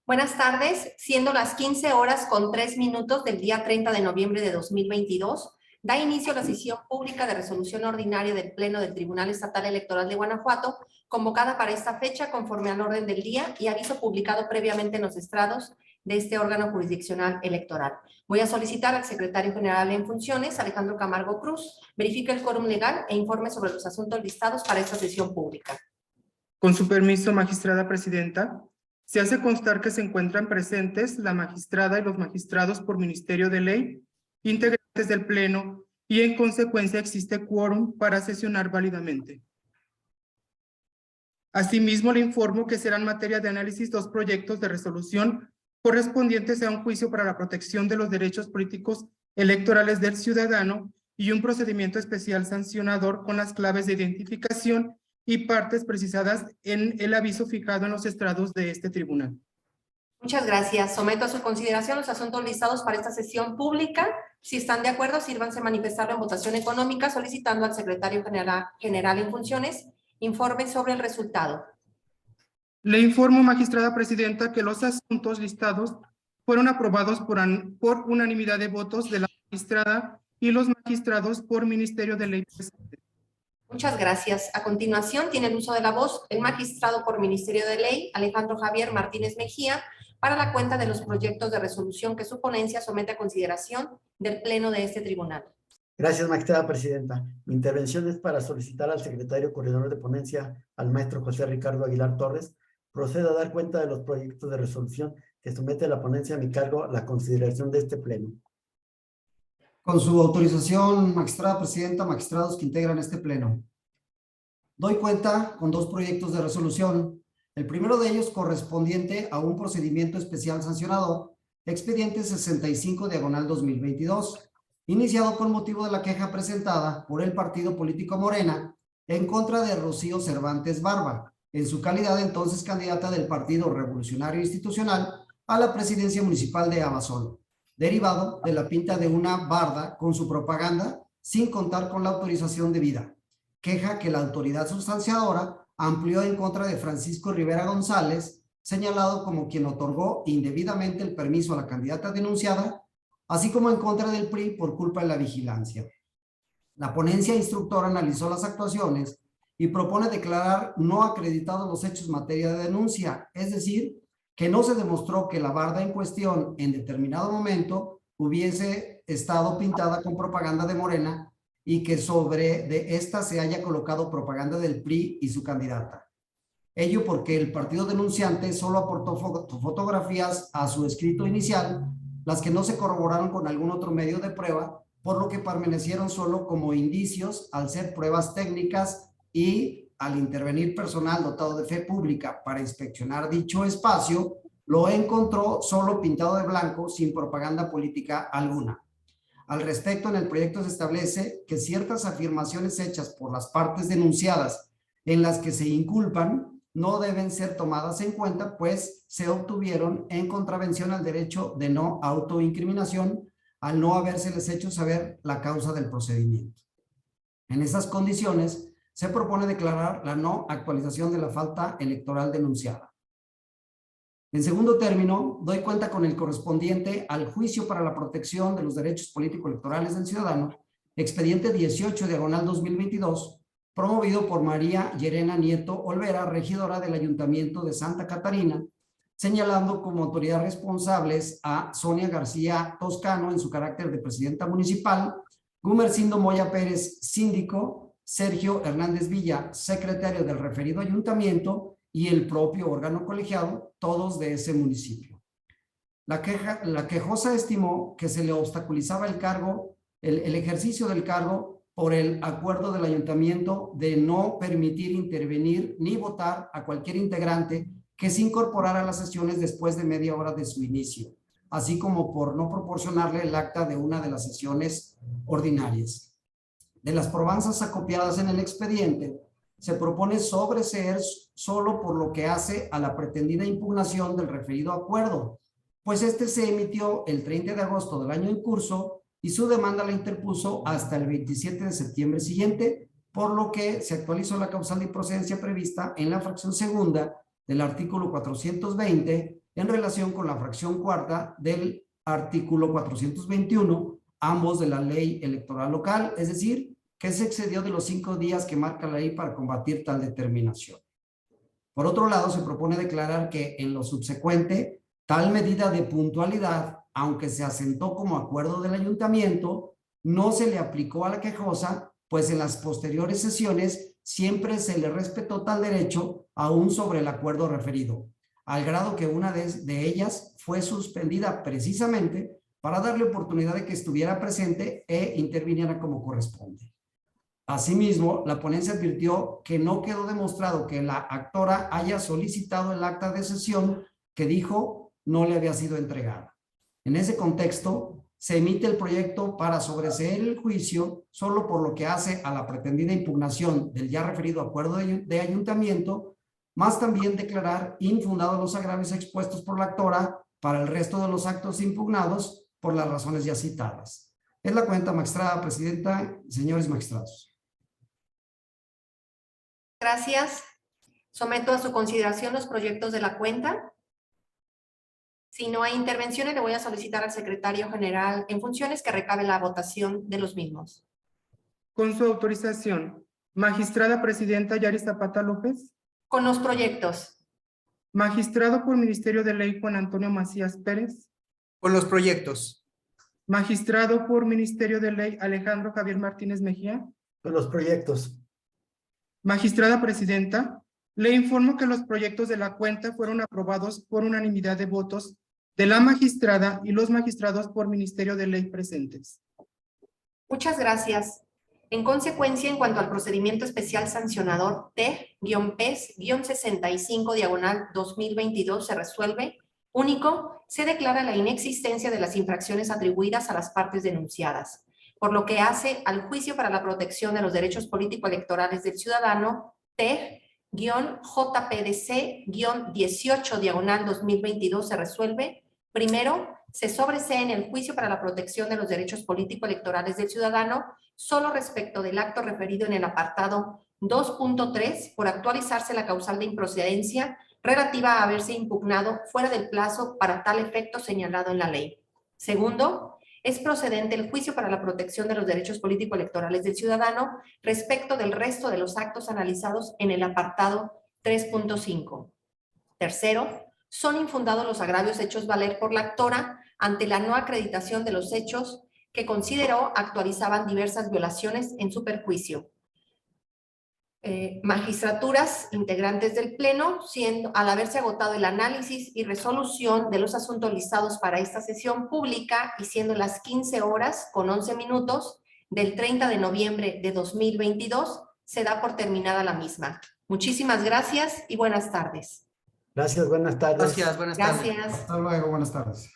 Buenas tardes, siendo las 15 horas con 3 minutos del día 30 de noviembre de 2022, da inicio la sesión pública de resolución ordinaria del Pleno del Tribunal Estatal Electoral de Guanajuato, convocada para esta fecha conforme al orden del día y aviso publicado previamente en los estrados de este órgano jurisdiccional electoral. Voy a solicitar al secretario general en funciones, Alejandro Camargo Cruz, verifique el quórum legal e informe sobre los asuntos listados para esta sesión pública. Con su permiso, magistrada presidenta, se hace constar que se encuentran presentes la magistrada y los magistrados por Ministerio de Ley, integrantes del Pleno, y en consecuencia existe quórum para sesionar válidamente. Asimismo, le informo que serán materia de análisis dos proyectos de resolución correspondientes a un juicio para la protección de los derechos políticos electorales del ciudadano y un procedimiento especial sancionador con las claves de identificación y partes precisadas en el aviso fijado en los estrados de este tribunal. Muchas gracias. Someto a su consideración los asuntos listados para esta sesión pública. Si están de acuerdo, sírvanse manifestarlo en votación económica, solicitando al secretario general en funciones informe sobre el resultado. Le informo, magistrada presidenta, que los asuntos listados fueron aprobados por unanimidad de votos de la magistrada y los magistrados por Ministerio de Ley presente. Muchas gracias. A continuación, tiene el uso de la voz el magistrado por Ministerio de Ley, Alejandro Javier Martínez Mejía, para la cuenta de los proyectos de resolución que su ponencia somete a consideración del Pleno de este tribunal. Gracias, magistrada presidenta. Mi intervención es para solicitar al secretario coordinador de ponencia, al maestro José Ricardo Aguilar Torres, proceda a dar cuenta de los proyectos de resolución que somete la ponencia a mi cargo a la consideración de este Pleno. Con su autorización, magistrada presidenta, magistrados que integran este Pleno. Doy cuenta con dos proyectos de resolución. El primero de ellos correspondiente a un procedimiento especial sancionador, expediente 65/2022, iniciado con motivo de la queja presentada por el partido político Morena en contra de Rocío Cervantes Barba, en su calidad de entonces candidata del Partido Revolucionario Institucional a la presidencia municipal de Abasolo, derivado de la pinta de una barda con su propaganda sin contar con la autorización debida. Queja que la autoridad sustanciadora amplió en contra de Francisco Rivera González, señalado como quien otorgó indebidamente el permiso a la candidata denunciada, así como en contra del PRI por culpa de la vigilancia. La ponencia instructora analizó las actuaciones y propone declarar no acreditados los hechos en materia de denuncia, es decir, que no se demostró que la barda en cuestión en determinado momento hubiese estado pintada con propaganda de Morena y que sobre de esta se haya colocado propaganda del PRI y su candidata. Ello porque el partido denunciante solo aportó fotografías a su escrito inicial, las que no se corroboraron con algún otro medio de prueba, por lo que permanecieron solo como indicios al ser pruebas técnicas y al intervenir personal dotado de fe pública para inspeccionar dicho espacio, lo encontró solo pintado de blanco sin propaganda política alguna. Al respecto, en el proyecto se establece que ciertas afirmaciones hechas por las partes denunciadas en las que se inculpan no deben ser tomadas en cuenta, pues se obtuvieron en contravención al derecho de no autoincriminación al no habérseles hecho saber la causa del procedimiento. En esas condiciones, se propone declarar la no actualización de la falta electoral denunciada. En segundo término, doy cuenta con el correspondiente al juicio para la protección de los derechos político-electorales del ciudadano, expediente 18/2022, promovido por María Llerena Nieto Olvera, regidora del Ayuntamiento de Santa Catarina, señalando como autoridades responsables a Sonia García Toscano en su carácter de presidenta municipal, Gumercindo Moya Pérez, síndico, Sergio Hernández Villa, secretario del referido ayuntamiento, y el propio órgano colegiado, todos de ese municipio. La quejosa estimó que se le obstaculizaba el ejercicio del cargo por el acuerdo del ayuntamiento de no permitir intervenir ni votar a cualquier integrante que se incorporara a las sesiones después de media hora de su inicio, así como por no proporcionarle el acta de una de las sesiones ordinarias. De las probanzas acopiadas en el expediente, se propone sobreseer solo por lo que hace a la pretendida impugnación del referido acuerdo, pues este se emitió el 30 de agosto del año en curso y su demanda la interpuso hasta el 27 de septiembre siguiente, por lo que se actualizó la causal de improcedencia prevista en la fracción segunda del artículo 420 en relación con la fracción cuarta del artículo 421, ambos de la ley electoral local, es decir, que se excedió de los 5 días que marca la ley para combatir tal determinación. Por otro lado, se propone declarar que en lo subsecuente, tal medida de puntualidad, aunque se asentó como acuerdo del ayuntamiento, no se le aplicó a la quejosa, pues en las posteriores sesiones siempre se le respetó tal derecho aún sobre el acuerdo referido, al grado que una de ellas fue suspendida precisamente para darle oportunidad de que estuviera presente e interviniera como corresponde. Asimismo, la ponencia advirtió que no quedó demostrado que la actora haya solicitado el acta de sesión que dijo no le había sido entregada. En ese contexto, se emite el proyecto para sobreseer el juicio solo por lo que hace a la pretendida impugnación del ya referido acuerdo de ayuntamiento, más también declarar infundados los agravios expuestos por la actora para el resto de los actos impugnados por las razones ya citadas. Es la cuenta, magistrada presidenta, señores magistrados. Gracias. Someto a su consideración los proyectos de la cuenta. Si no hay intervenciones, le voy a solicitar al secretario general en funciones que recabe la votación de los mismos. Con su autorización, magistrada presidenta Yari Zapata López. Con los proyectos. Magistrado por Ministerio de Ley Juan Antonio Macías Pérez. Con los proyectos. Magistrado por Ministerio de Ley Alejandro Javier Martínez Mejía. Con los proyectos. Magistrada presidenta, le informo que los proyectos de la cuenta fueron aprobados por unanimidad de votos de la magistrada y los magistrados por Ministerio de Ley presentes. Muchas gracias. En consecuencia, en cuanto al procedimiento especial sancionador T-PES-65/2022 se resuelve, único, se declara la inexistencia de las infracciones atribuidas a las partes denunciadas, por lo que hace al juicio para la protección de los derechos político-electorales del ciudadano TER-JPDC-18/2022 se resuelve. Primero, se sobresee en el juicio para la protección de los derechos político-electorales del ciudadano solo respecto del acto referido en el apartado 2.3 por actualizarse la causal de improcedencia relativa a haberse impugnado fuera del plazo para tal efecto señalado en la ley. Segundo, es procedente el juicio para la protección de los derechos político-electorales del ciudadano respecto del resto de los actos analizados en el apartado 3.5. Tercero, son infundados los agravios hechos valer por la actora ante la no acreditación de los hechos que consideró actualizaban diversas violaciones en su perjuicio. Magistraturas integrantes del Pleno, al haberse agotado el análisis y resolución de los asuntos listados para esta sesión pública y siendo las 15 horas con 11 minutos del 30 de noviembre de 2022, se da por terminada la misma. Muchísimas gracias y buenas tardes. Gracias, buenas tardes. Gracias, buenas tardes. Gracias. Hasta luego, buenas tardes.